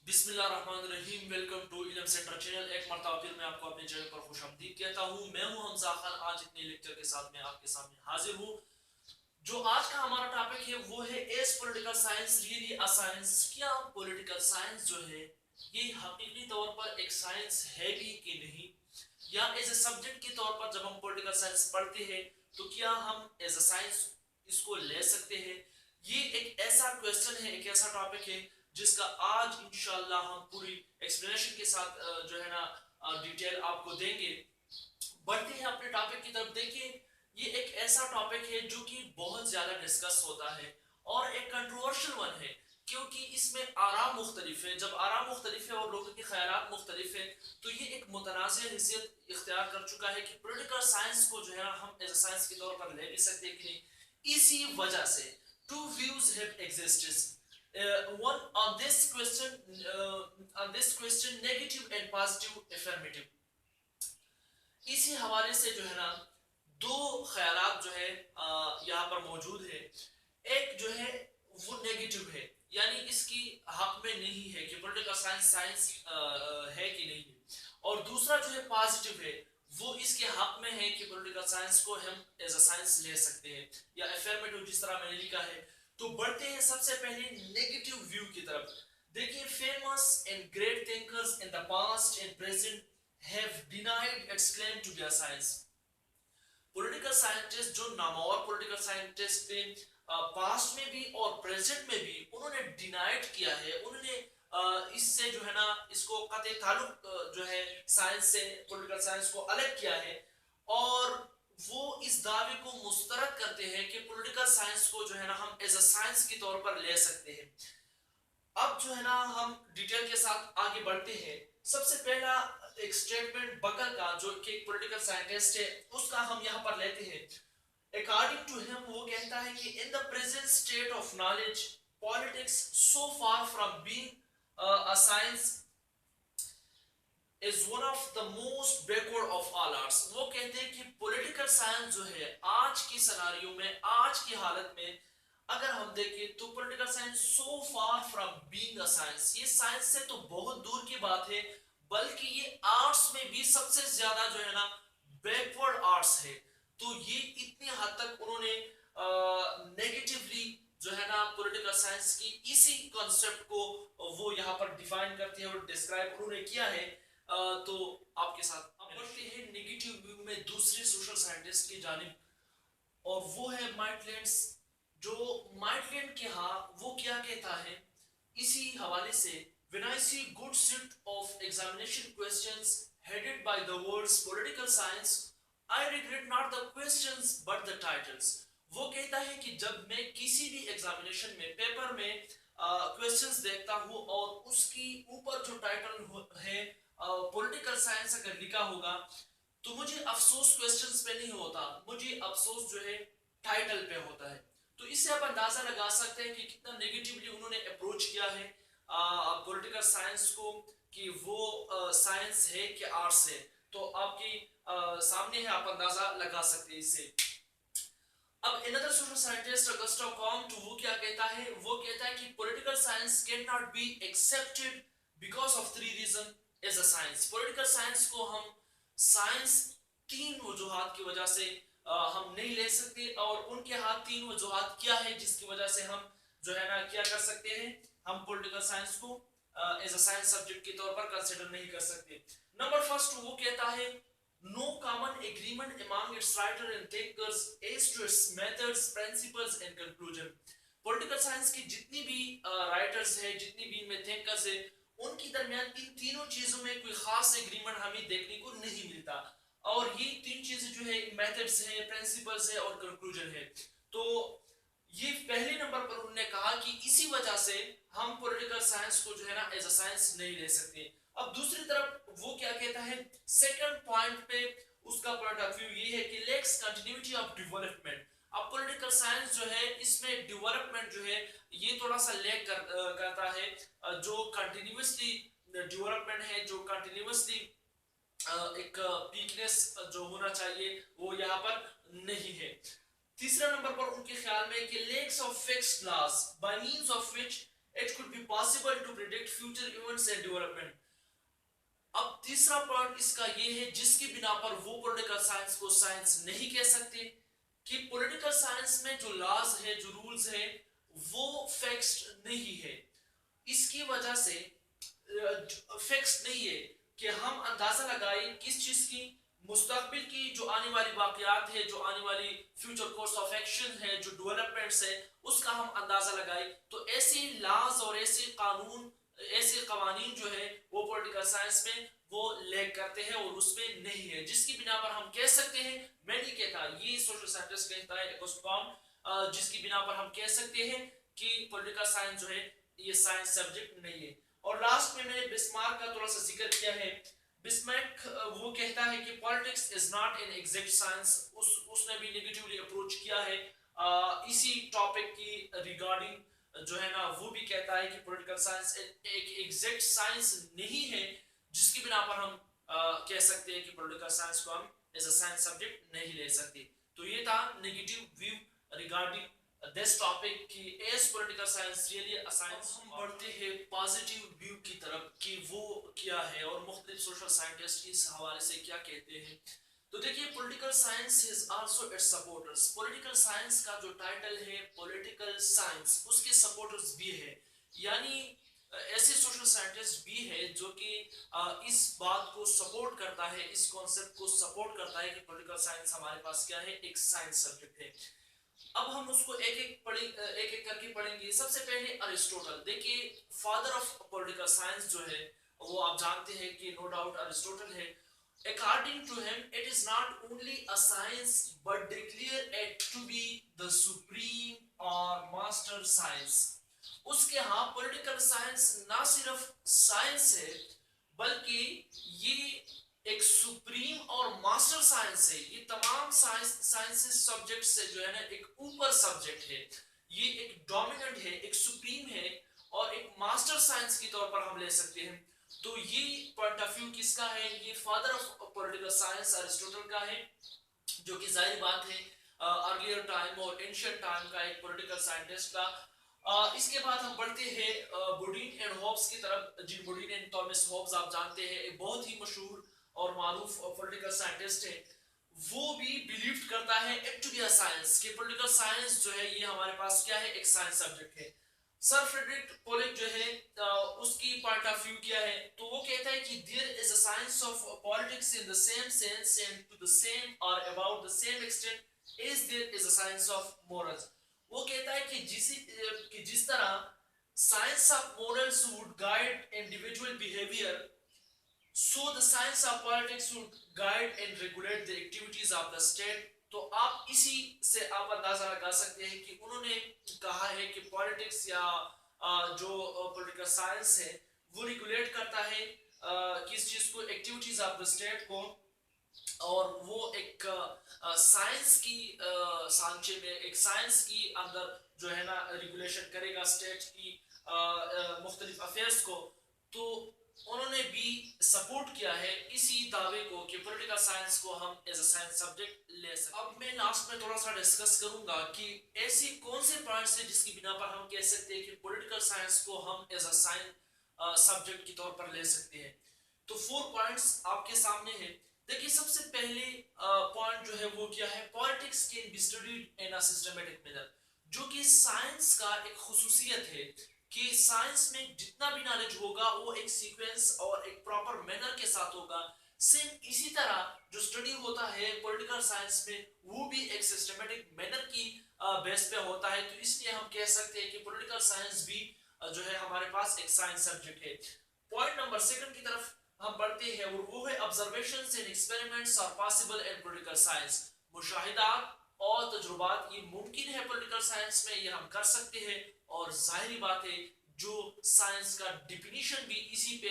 बिस्मिल्लाहिर्रहमानिर्रहीम। Welcome to इल्म centre channel. एक मरतबा फिर मैं आपको अपने चैनल पर खुशामदीद कहता हूँ। मैं हूँ हमजा खान। आज एक नए लेक्चर के साथ मैं आपके सामने हाजिर हूँ। जो आज का हमारा टॉपिक है वो है is political science really a science. क्या पॉलिटिकल साइंस जो है ये हकीकी तौर पर एक साइंस है भी कि नहीं, या एज ए सब्जेक्ट के तौर पर जब हम पॉलिटिकल साइंस पढ़ते हैं तो क्या हम एज अ साइंस इसको ले सकते हैं। ये एक ऐसा क्वेश्चन है, एक ऐसा टॉपिक है जिसका आज इंशाल्लाह हम पूरी एक्सप्लेनेशन के साथ जो है ना डिटेल आपको देंगे। बढ़ते हैं अपने टॉपिक की तरफ। देखिए, ये एक ऐसा टॉपिक है जो कि बहुत ज्यादा डिस्कस होता है और एक कंट्रोवर्शियल वन है, क्योंकि इसमें आराम मुख्तलिफ है। जब आराम मुख्तलिफ है और लोगों के ख्यालात मुख्तलिफ है तो ये एक मुतनाज़ हैसियत इख्तियार कर चुका है कि पॉलिटिकल साइंस को जो है हम एज ए साइंस के तौर पर ले भी सकते हैं कि नहीं। इसी वजह से to views have existed one on this question negative and positive affirmative। इसी हवाले से जो है ना दो ख्यालात जो है यहाँ पर मौजूद है। एक जो है वो नेगेटिव है, यानी इसकी हक में नहीं है कि पॉलिटिकल साइंस साइंस है कि नहीं है, और दूसरा जो है पॉजिटिव है, वो इसके हक में है कि पॉलिटिकल साइंस को हम एज अ साइंस ले सकते हैं, या अफर्मेटिव जिस तरह मैंने लिखा है। तो बढ़ते हैं सबसे पहले नेगेटिव व्यू की तरफ। देखिए, famous and great thinkers in the past and present have denied its claim to be a science। Political scientist, जो नामवर पॉलिटिकल साइंटिस्ट थे पास्ट में भी और प्रेजेंट में भी, उन्होंने डिनाइड किया है, उन्होंने इससे जो है ना इसको कतई ताल्लुक जो है साइंस से, पॉलिटिकल साइंस को अलग किया है, और वो इस दावे को मुस्तरद करते हैं कि पॉलिटिकल साइंस को जो है ना हम एज अ साइंस के तौर पर ले सकते हैं। अब जो है ना हम डिटेल के साथ आगे बढ़ते हैं। सबसे पहला एक स्टेटमेंट बकर का, जो कि एक पॉलिटिकल साइंटिस्ट है, उसका हम यहाँ पर लेते हैं। अकॉर्डिंग टू हिम, वो कहता है कि in the present state of knowledge politics so far from being a science is one of the most backward of all arts. वो कहते हैं कि पॉलिटिकल साइंस जो है आज की सिनेरियो में, आज की हालत में अगर हम देखें तो political science so far from being a science, ये साइंस से तो बहुत दूर की बात है, बल्कि ये आर्ट्स में भी सबसे ज्यादा जो है ना बैकवर्ड आर्ट्स है। तो ये इतनी हद तक उन्होंने नेगेटिवली जो है ना पॉलिटिकल साइंस की इसी कॉन्सेप्ट को वो यहाँ पर डिफाइन करते हैं और डिस्क्राइब उन्होंने किया है। तो आपके साथ अब बढ़ते हैं नेगेटिव व्यू में दूसरे सोशल साइंटिस्ट की जानिब, और वो है माइटलैंड्स। जो माइटलैंड के हाँ वो क्या कहता है इसी हवाले से, when I see good set of examination questions headed by the words political science, I regret not the questions but the titles। वो कहता है कि जब मैं किसी भी एग्जामिनेशन में, पेपर में क्वेश्चंस देखता हूँ और उसकी ऊपर जो टाइटल है पॉलिटिकल साइंस अगर लिखा होगा, तो मुझे अफसोस क्वेश्चंस पे नहीं होता, मुझे अफसोस जो है टाइटल पे होता है। तो इससे आप अंदाजा लगा सकते हैं कि कितना नेगेटिवली उन्होंने अप्रोच किया है पॉलिटिकल साइंस को, कि वो साइंस है कि आर्ट्स है। तो आपके सामने है, आप अंदाजा लगा सकते हैं इससे। अब another social scientist Augusto Comte, वो क्या कहता है, वो कहता है कि political science cannot be accepted because of three reasons as a science। political science को हम साइंस तीन वजूहात की वजह से हम नहीं ले सकते, और उनके हाथ तीन वजूहात क्या है जिसकी वजह से हम जो है ना क्या कर सकते हैं, हम पॉलिटिकल साइंस को एज अ साइंस सब्जेक्ट के तौर पर कंसीडर नहीं कर सकते। नंबर फर्स्ट, वो कहता है no common agreement among its writer and thinkers as to its methods, principles and conclusion। Political science की जितनी भी राइटर्स है, जितनी भी इनमें थिंकर्स है, उनकी दरमियान इन तीनों चीजों में कोई खास एग्रीमेंट हमें देखने को नहीं मिलता, और ये तीन चीजें जो है मेथड्स है, प्रिंसिपल्स है और कंक्लूजन है। तो ये पहले नंबर पर उन्होंने कहा कि इसी वजह से हम पॉलिटिकल साइंस को जो है ना एज अ साइंस नहीं ले सकते। अब दूसरी तरफ वो क्या कहता है, सेकंड पॉइंट पे उसका पॉइंट ऑफ व्यू ये है कि लेक्स कंटिन्यूटी ऑफ डेवलपमेंट। अब पॉलिटिकल साइंस जो है इसमें डेवलपमेंट जो है ये थोड़ा सा लैग करता है, जो कंटिन्यूअसली डेवलपमेंट है, जो कंटिन्यूअसली एक पीकनेस जो होना चाहिए वो यहाँ पर नहीं है। तीसरा नंबर पर उनके ख्याल में कि lex of fixed laws by means of which It could be possible to predict future events and development. अब तीसरा पॉइंट इसका ये है जिसकी बिना पर वो पॉलिटिकल साइंस को साइंस नहीं कह सकते, कि पॉलिटिकल साइंस में जो लॉज है, जो रूल्स है, वो फिक्स्ड नहीं है। इसकी वजह से फिक्स्ड नहीं है कि हम अंदाजा लगाएं किस चीज की, मुस्तकबिल की जो आने वाली वाकयात है, जो आने वाली फ्यूचर कोर्स ऑफ एक्शन है, जो डेवलपमेंट्स है, उसका हम अंदाजा लगाएं। तो ऐसे लॉज और ऐसे कानून, ऐसे कवानीन जो है वो पॉलिटिकल साइंस में वो लैग करते हैं और उसमें नहीं है, जिसकी बिना पर हम कह सकते हैं, मैं नहीं कहता, ये सोशल साइंटिस्ट कहता है एकोस्टॉम, जिसकी बिना पर हम कह सकते हैं कि पॉलिटिकल साइंस जो है ये साइंस सब्जेक्ट नहीं है। और लास्ट में मैंने बिस्मार्क का थोड़ा सा जिक्र किया है। बिस्मार्क वो कहता है कि politics is not an exact science. उसने भी नेगेटिवली अप्रोच किया है इसी टॉपिक की रिगार्डिंग, जो है ना, वो भी कहता है कि पॉलिटिकल साइंस एक एग्जैक्ट साइंस नहीं है, जिसकी बिना पर हम कह सकते हैं कि पॉलिटिकल साइंस को हम एज अ साइंस सब्जेक्ट नहीं ले सकते। तो ये था negative view regarding this topic कि is political science really a science. हम बढ़ते हैं पॉजिटिव व्यू की तरफ कि वो क्या है और मुख्तलिफ सोशल साइंटिस्ट इस हवाले से क्या कहते हैं। तो देखिए, political science is also it's supporters. Political science का जो टाइटल है पॉलिटिकल साइंस, उसके सपोर्टर्स भी है, यानी ऐसे सोशल साइंटिस्ट भी है जो कि इस बात को सपोर्ट करता है, इस कॉन्सेप्ट को सपोर्ट करता है कि पॉलिटिकल साइंस हमारे पास क्या है, एक साइंस सब्जेक्ट है। अब हम उसको एक एक करके पढ़ेंगे। सबसे पहले अरिस्टोटल। देखिए, फादर ऑफ पॉलिटिकल साइंस जो है वो आप जानते हैं कि नो डाउट अरिस्टोटल है। According to him, it is not only a science, but declare it to be the supreme or master science. उसके यहाँ पॉलिटिकल साइंस ना सिर्फ साइंस है, बल्कि ये एक सुप्रीम और मास्टर साइंस है। ये तमाम साइंसेस सब्जेक्ट से जो है ना एक ऊपर सब्जेक्ट है, ये एक डोमिनेंट है, एक सुप्रीम है और एक मास्टर साइंस के तौर पर हम ले सकते हैं। तो ये पॉइंट ऑफ व्यू किसका है? ये father of political science Aristotle का है, जो कि जाहिर बात है अर्लियर टाइम और एंशिएंट टाइम का एक पॉलिटिकल साइंटिस्ट का। इसके बाद हम बढ़ते हैं बोडीन एंड हॉब्स की तरफ। जिन बोडीन एंड थॉमस हॉब्स आप जानते हैं, एक बहुत ही मशहूर और मारूफ पॉलिटिकल साइंटिस्ट है। वो भी बिलीव करता है it to be a science, कि पॉलिटिकल साइंस जो है ये हमारे पास क्या है, एक साइंस सब्जेक्ट है। सर फ्रेडरिक पोलिक जो है उसकी पॉइंट ऑफ व्यू क्या है? तो वो कहता है कि there is a science of politics in the same sense and to the same और about the same extent is there is a science of morals. वो कहता है कि जिस तरह science of morals would guide individual behaviour, so the science of politics would guide and regulate the activities of the state। तो आप इसी से आप अंदाजा लगा सकते हैं कि उन्होंने कहा है कि पॉलिटिक्स या जो पॉलिटिकल साइंस है वो रेगुलेट करता है किस चीज को, एक्टिविटीज ऑफ द स्टेट को, और वो एक साइंस की सांचे में, एक साइंस की अंदर जो है ना रेगुलेशन करेगा स्टेट की मुख्तलिफ अफेयर्स को। तो उन्होंने भी सपोर्ट किया है इसी दावे को कि पॉलिटिकल साइंस को हम एज अ साइंस सब्जेक्ट ले सकते। अब मैं लास्ट में थोड़ा सा डिस्कस करूंगा कि ऐसी कौन से पॉइंट्स हैं जिसकी बिना पर हम कह सकते हैं कि पॉलिटिकल साइंस को हम एज अ साइंस सब्जेक्ट के तौर पर ले सकते हैं। तो 4 पॉइंट्स आपके सामने हैं। देखिए, सबसे पहले पॉइंट जो है वो क्या है? Politics can be studied in a systematic manner, जो कि साइंस का एक खुसूसियत है कि साइंस में जितना भी नॉलेज होगा वो एक सीक्वेंस और एक प्रॉपर मैनर के साथ होगा। सेम इसी तरह जो स्टडी होता है पॉलिटिकल साइंस में, वो भी एक सिस्टमैटिक मैनर की बेस पे होता है। तो इसलिए हम कह सकते हैं कि पॉलिटिकल साइंस भी जो है हमारे पास एक साइंस सब्जेक्ट है। पॉइंट नंबर 2 की तरफ हम बढ़ते हैं और वो है observations and experiments are possible in political science. मुशाहिदात और तजुर्बात ये मुमकिन है पॉलिटिकल साइंस में, ये हम कर सकते हैं। और जाहिर बात है जो साइंस का डिफिनीशन भी इसी पे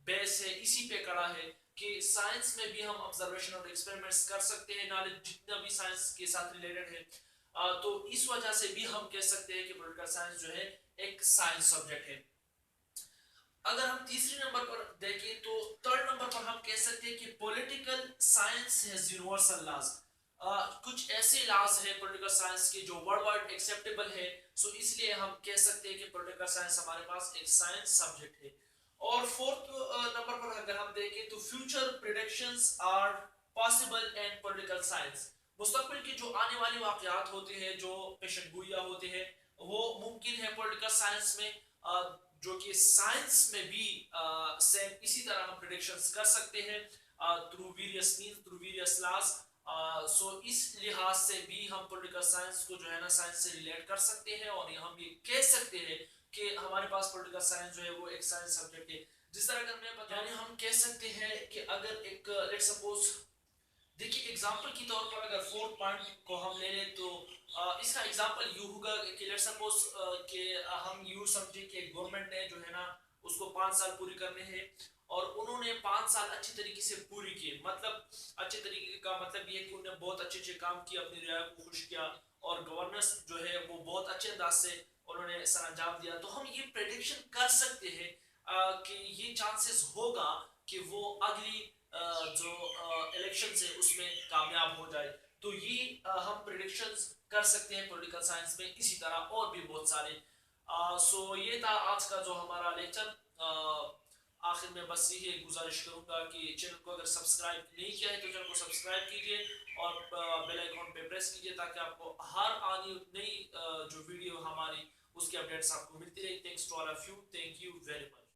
बेस है, इसी पे खड़ा है कि साइंस में भी हम ऑब्जर्वेशन और एक्सपेरिमेंट्स कर सकते हैं, नॉलेज जितना भी साइंस के साथ रिलेटेड है। तो इस वजह से भी हम कह सकते हैं कि पॉलिटिकल साइंस जो है एक साइंस सब्जेक्ट है। अगर हम तीसरे नंबर पर देखें तो 3rd नंबर पर हम कह सकते हैं कि political science has universal laws. کچھ ایسے لاز ہے پولیٹیکل سائنس کے جو ورلڈ وائڈ ایکسیپٹیبل ہے. سو اس لیے ہم کہہ سکتے ہیں کہ پولیٹیکل سائنس ہمارے پاس ایک سائنس سبجیکٹ ہے. اور فورتھ نمبر پر اگر ہم دیکھیں تو future predictions are possible and political science. مستقبل کے جو آنے والے واقعات ہوتے ہیں جو پیشن گوئیاں ہوتے ہیں وہ ممکن ہے پولیٹیکل سائنس میں جو کہ سائنس میں بھی سیم اسی طرح ہم پریڈکشنز کر سکتے ہیں through various means through various laws. So اس لحاظ سے بھی ہم پولیٹیکل سائنس کو جو ہے نا سائنس سے ریلیٹ کر سکتے ہیں اور ہم یہ کہہ سکتے ہیں کہ ہمارے پاس پولیٹیکل سائنس جو ہے وہ ایک سائنس سبجیکٹ ہے. جس طرح اگر میں بتاؤں یعنی ہم کہہ سکتے ہیں کہ اگر ایک لیٹ سپوز دیکھیے ایگزامپل کی طور پر اگر فورتھ پوائنٹ کو ہم لے لیں تو اس کا ایگزامپل یوں ہوگا کہ لیٹ سپوز کہ ہم یوں سمجھیں کہ گورنمنٹ نے جو ہے نا اس کو 5 سال پوری کرنے ہیں اور انہوں نے 5 سال اچھی طریقے سے پوری کی. مطلب اچھے طریقے کا مطلب یہ ہے کہ انہوں نے بہت اچھے اچھے کام کیا اپنی رعایا کو خوش کیا اور گورننس جو ہے وہ بہت اچھے انداز سے انہوں نے سر انجام دیا. تو ہم یہ پریڈکشن کر سکتے ہیں کہ یہ چانسز ہوگا کہ وہ اگلی جو الیکشن ہے اس میں کامیاب ہو جائے. تو یہ ہم پریڈکشنز کر سکتے ہیں پولیٹیکل سائنس میں اسی طرح اور بھی بہت سارے. سو یہ تھا آج کا جو ہمارا لیکچر. آخر میں بس یہی گزارش کروں گا کہ چینل کو اگر سبسکرائب نہیں کیا ہے تو چینل کو سبسکرائب کیجیے اور بیل آئیکن پہ پریس کیجیے تاکہ آپ کو ہر آنے نئی جو ویڈیو ہماری اس کی اپڈیٹس آپ کو ملتی رہے. Thanks to all of you. Thank you very much.